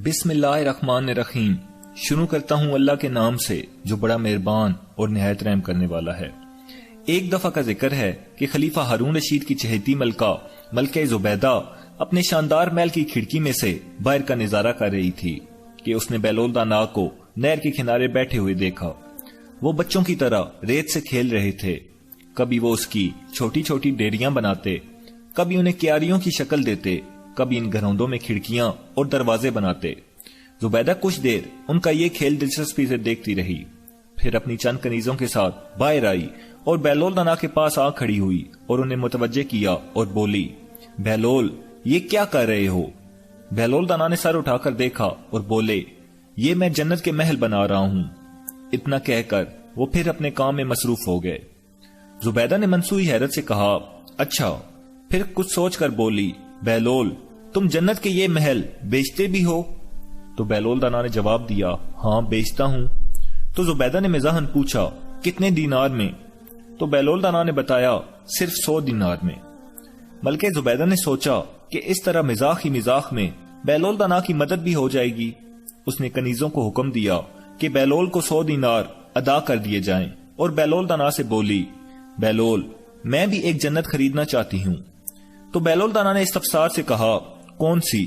بسم اللہ الرحمن الرحیم۔ شروع کرتا ہوں اللہ کے نام سے جو بڑا مہربان اور نہایت رحم کرنے والا ہے۔ ایک دفعہ کا ذکر ہے کہ خلیفہ ہارون رشید کی چہیتی ملکہ زبیدہ اپنے شاندار محل کی کھڑکی میں سے باہر کا نظارہ کر رہی تھی کہ اس نے بیلول دانا کو نہر کے کنارے بیٹھے ہوئے دیکھا۔ وہ بچوں کی طرح ریت سے کھیل رہے تھے۔ کبھی وہ اس کی چھوٹی چھوٹی ڈیریاں بناتے، کبھی انہیں کیاریوں کی شکل دیتے، کبھی ان گھروندوں میں کھڑکیاں اور دروازے بناتے۔ زبیدہ کچھ دیر ان کا یہ کھیل دلچسپی سے دیکھتی رہی، پھر اپنی چند کنیزوں کے ساتھ باہر آئی اور بیلول دانا کے پاس آ کھڑی ہوئی اور انہیں متوجہ کیا اور بولی، بیلول یہ کیا کر رہے ہو؟ بیلول دانا نے سر اٹھا کر دیکھا اور بولے، یہ میں جنت کے محل بنا رہا ہوں۔ اتنا کہہ کر وہ پھر اپنے کام میں مصروف ہو گئے۔ زبیدہ نے منصوعی حیرت سے کہا، اچھا، پھر کچھ سوچ کر بولی، بیلول تم جنت کے یہ محل بیچتے بھی ہو؟ تو بیلول دانا نے جواب دیا، ہاں بیچتا ہوں۔ تو زبیدہ نے مزاحن پوچھا، کتنے دینار میں؟ تو بیلول دانا نے بتایا، صرف 100 دینار میں۔ ملکہ زبیدہ نے سوچا کہ اس طرح مزاح ہی مزاح میں بیلول دانا کی مدد بھی ہو جائے گی۔ اس نے کنیزوں کو حکم دیا کہ بیلول کو 100 دینار ادا کر دیے جائیں اور بیلول دانا سے بولی، بیلول میں بھی ایک جنت خریدنا چاہتی ہوں۔ تو بیلول دانا نے استفسار سے کہا، کون سی؟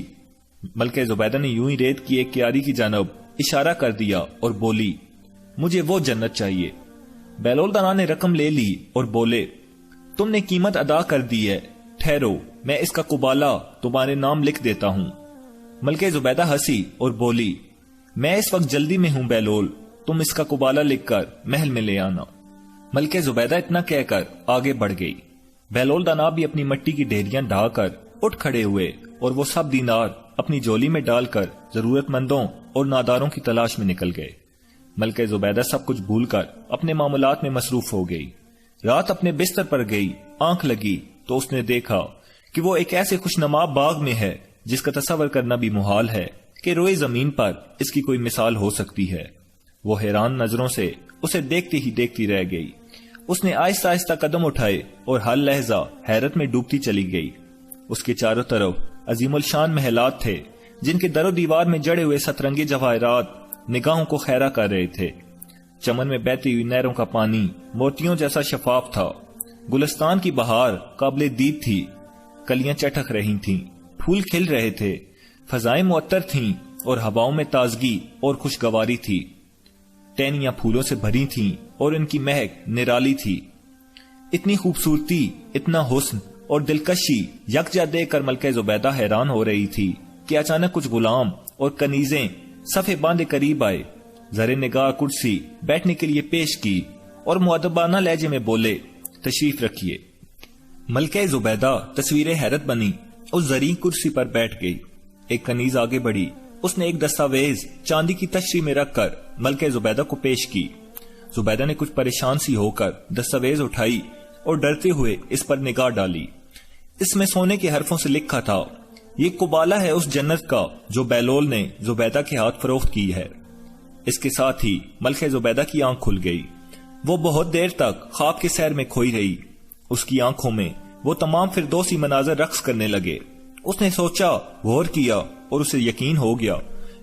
ملکہ زبیدہ نے یوں ہی ریت کی ایک کیاری کی جانب اشارہ کر دیا اور بولی، مجھے وہ جنت چاہیے۔ بیلول دانا نے رقم لے لی اور بولے، تم نے قیمت ادا کر دی ہے، ٹھہرو میں اس کا قبالہ تمہارے نام لکھ دیتا ہوں۔ ملکہ زبیدہ ہنسی اور بولی، میں اس وقت جلدی میں ہوں بیلول، تم اس کا قبالہ لکھ کر محل میں لے آنا۔ ملکہ زبیدہ اتنا کہہ کر آگے بڑھ گئی۔ بیلول دانا بھی اپنی مٹی کی ڈھیریاں ڈھا کر اٹھ کھڑے ہوئے اور وہ سب دینار اپنی جولی میں ڈال کر ضرورت مندوں اور ناداروں کی تلاش میں نکل گئے۔ ملکہ زبیدہ سب کچھ بھول کر اپنے معاملات میں مصروف ہو گئی۔ رات اپنے بستر پر گئی، آنکھ لگی تو اس نے دیکھا کہ وہ ایک ایسے خوشنما باغ میں ہے جس کا تصور کرنا بھی محال ہے کہ روئے زمین پر اس کی کوئی مثال ہو سکتی ہے۔ وہ حیران نظروں سے اسے دیکھتی ہی دیکھتی رہ گئی۔ اس نے آہستہ آہستہ قدم اٹھائے اور ہر لہجہ حیرت میں ڈوبتی چلی گئی۔ اس کے چاروں طرف عظیم الشان محلات تھے جن کے در و دیوار میں جڑے ہوئے سترنگی جواہرات نگاہوں کو خیرہ کر رہے تھے۔ چمن میں بہتی ہوئی نہروں کا پانی موتیوں جیسا شفاف تھا۔ گلستان کی بہار قابل دید تھی، کلیاں چٹک رہی تھیں، پھول کھل رہے تھے، فضائیں معطر تھیں اور ہواؤں میں تازگی اور خوشگواری تھی۔ ٹہنیاں پھولوں سے بھری تھیں اور ان کی مہک نرالی تھی۔ اتنی خوبصورتی، اتنا حسن اور دلکشی یکجا دیکھ کر ملکہ زبیدہ حیران ہو رہی تھی کہ اچانک کچھ غلام اور کنیزیں صفے باندھے قریب آئے، زر نگاہ کرسی بیٹھنے کے لیے پیش کی اور مؤدبانہ لہجے میں بولے، تشریف رکھیے۔ ملکہ زبیدہ تصویر حیرت بنی اس زرعی کرسی پر بیٹھ گئی۔ ایک کنیز آگے بڑھی، اس نے ایک دستاویز چاندی کی تشریح میں رکھ کر ملکہ زبیدہ کو پیش کی۔ زبیدہ نے کچھ پریشان سی ہو کر دستاویز اٹھائی اور ڈرتے ہوئے اس پر نگاہ ڈالی۔ اس میں سونے کے حرفوں سے لکھا تھا، یہ قبالہ ہے اس جنت کا جو بیلول نے زبیدہ کے ہاتھ فروخت کی ہے۔ اس کے ساتھ ہی ملکہ زبیدہ کی آنکھ کھل گئی۔ وہ بہت دیر تک خواب کے سیر میں کھوئی رہی۔ اس کی آنکھوں میں وہ تمام فردوسی مناظر رقص کرنے لگے۔ اس نے سوچا، غور کیا اور اسے یقین ہو گیا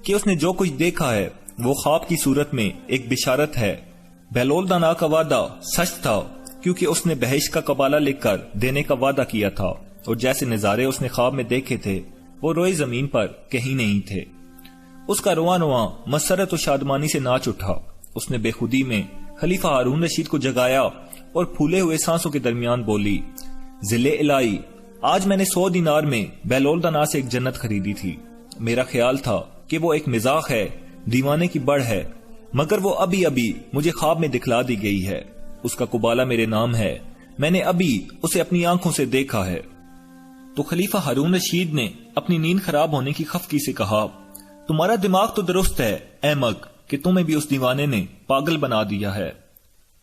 کہ اس نے جو کچھ دیکھا ہے وہ خواب کی صورت میں ایک بشارت ہے۔ بیلول دانا کا وعدہ سچ تھا کیونکہ اس نے بہشت کا قبالہ لکھ کر دینے کا وعدہ کیا تھا، اور جیسے نظارے اس نے خواب میں دیکھے تھے وہ روئے زمین پر کہیں نہیں تھے۔ اس کا رواں رواں مسرت و شادمانی سے ناچ اٹھا۔ اس نے بے خودی میں خلیفہ ہارون رشید کو جگایا اور پھولے ہوئے سانسوں کے درمیان بولی، ذل الہی، آج میں نے 100 دینار میں بیلول دانا سے ایک جنت خریدی تھی۔ میرا خیال تھا کہ وہ ایک مزاح ہے، دیوانے کی بڑھ ہے، مگر وہ ابھی مجھے خواب میں دکھلا دی گئی ہے۔ اس کا قبالہ میرے نام ہے، میں نے ابھی اسے اپنی آنکھوں سے دیکھا ہے۔ تو خلیفہ ہارون رشید نے اپنی نیند خراب ہونے کی خفگی سے کہا، تمہارا دماغ تو درست ہے احمق، کہ تمہیں بھی اس دیوانے نے پاگل بنا دیا ہے۔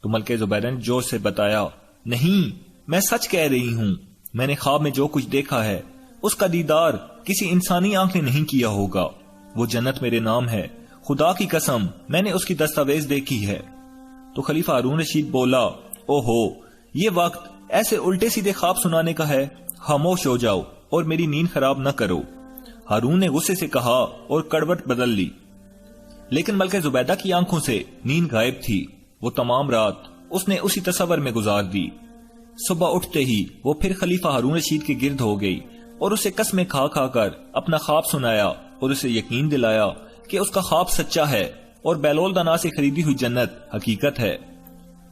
تو ملکہ زبیدہ نے جوش سے بتایا، نہیں، میں سچ کہہ رہی ہوں، میں نے خواب میں جو کچھ دیکھا ہے اس کا دیدار کسی انسانی آنکھ نے نہیں کیا ہوگا۔ وہ جنت میرے نام ہے، خدا کی قسم میں نے اس کی دستاویز دیکھی ہے۔ تو خلیفہ ہارون رشید بولا، اوہو، یہ وقت ایسے الٹے سیدھے خواب سنانے کا ہے، خاموش ہو جاؤ اور میری نیند خراب نہ کرو۔ ہارون نے غصے سے کہا اور کڑوٹ بدل لی، لیکن ملکہ زبیدہ کی آنکھوں سے نیند غائب تھی۔ وہ تمام رات اس نے اسی تصور میں گزار دی۔ صبح اٹھتے ہی وہ پھر خلیفہ ہارون رشید کے گرد ہو گئی اور اسے قسمیں کھا کھا کر اپنا خواب سنایا اور اسے یقین دلایا کہ اس کا خواب سچا ہے اور بیلول دانا سے خریدی ہوئی جنت حقیقت ہے۔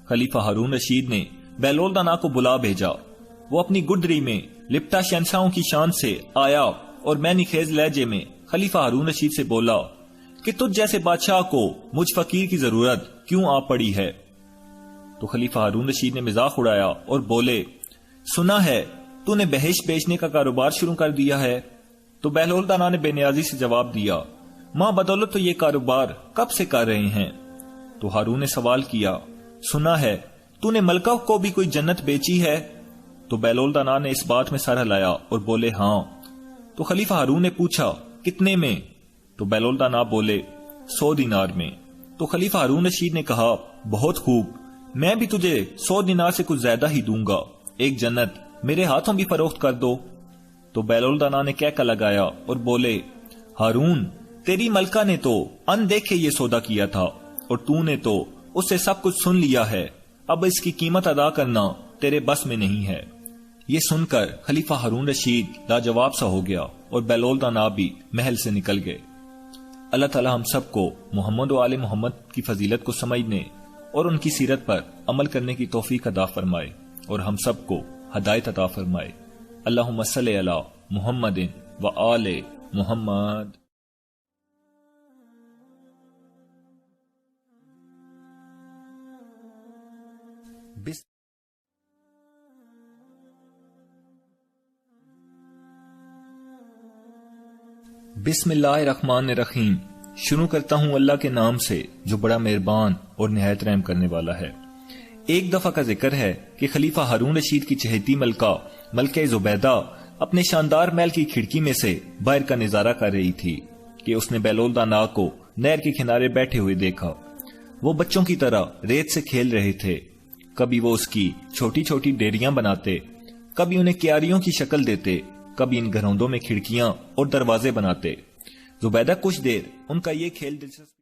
خلیفہ ہارون رشید نے بیلول دانا کو بلا بھیجا۔ وہ اپنی گڈری میں لپٹا شہنشاہوں کی شان سے آیا اور معنی خیز لہجے میں خلیفہ ہارون رشید سے بولا کہ تجھ جیسے بادشاہ کو مجھ فقیر کی ضرورت کیوں آ پڑی ہے؟ تو خلیفہ ہارون رشید نے مزاق اڑایا اور بولے، سنا ہے تو نے بہشت بیچنے کا کاروبار شروع کر دیا ہے۔ تو بیلول دانا نے بے نیازی سے جواب دیا، ماں بدولت تو یہ کاروبار کب سے کر رہے ہیں۔ تو ہارون نے سوال کیا، سنا ہے تو نے ملکہ کو بھی کوئی جنت بیچی ہے؟ تو بیلول دانا نے اس بات میں سر ہلایا اور بولے ہاں۔ تو خلیفہ ہارون نے پوچھا، کتنے میں؟ تو بیلول دانا بولے 100 دینار میں۔ تو خلیفہ ہارون رشید نے کہا، بہت خوب، میں بھی تجھے 100 دینار سے کچھ زیادہ ہی دوں گا، ایک جنت میرے ہاتھوں بھی فروخت کر دو۔ تو بیلول دانا نے کہہ کر لگایا اور بولے، ہارون تیری ملکہ نے تو ان دیکھے یہ سودا کیا تھا اور تو نے تو اس سے سب کچھ سن لیا ہے، اب اس کی قیمت ادا کرنا تیرے بس میں نہیں ہے۔ یہ سن کر خلیفہ ہارون رشید لاجواب سا ہو گیا اور بیلول دانا بھی محل سے نکل گئے۔ اللہ تعالی ہم سب کو محمد و آل محمد کی فضیلت کو سمجھنے اور ان کی سیرت پر عمل کرنے کی توفیق عطا فرمائے اور ہم سب کو ہدایت عطا فرمائے۔ اللہم صلی علی محمد و آل محمد۔ بسم اللہ الرحمن الرحیم۔ شروع کرتا ہوں اللہ کے نام سے جو بڑا مہربان اور نہایت رحم کرنے والا ہے۔ ایک دفعہ کا ذکر ہے کہ خلیفہ ہارون رشید کی چہیتی ملکہ زبیدہ اپنے شاندار محل کی کھڑکی میں سے باہر کا نظارہ کر رہی تھی کہ اس نے بیلول دانا کو نہر کے کنارے بیٹھے ہوئے دیکھا۔ وہ بچوں کی طرح ریت سے کھیل رہے تھے، کبھی وہ اس کی چھوٹی چھوٹی ڈیریاں بناتے، کبھی انہیں کیاریوں کی شکل دیتے، کبھی ان گھروندوں میں کھڑکیاں اور دروازے بناتے۔ زبیدہ کچھ دیر ان کا یہ کھیل دلچسپ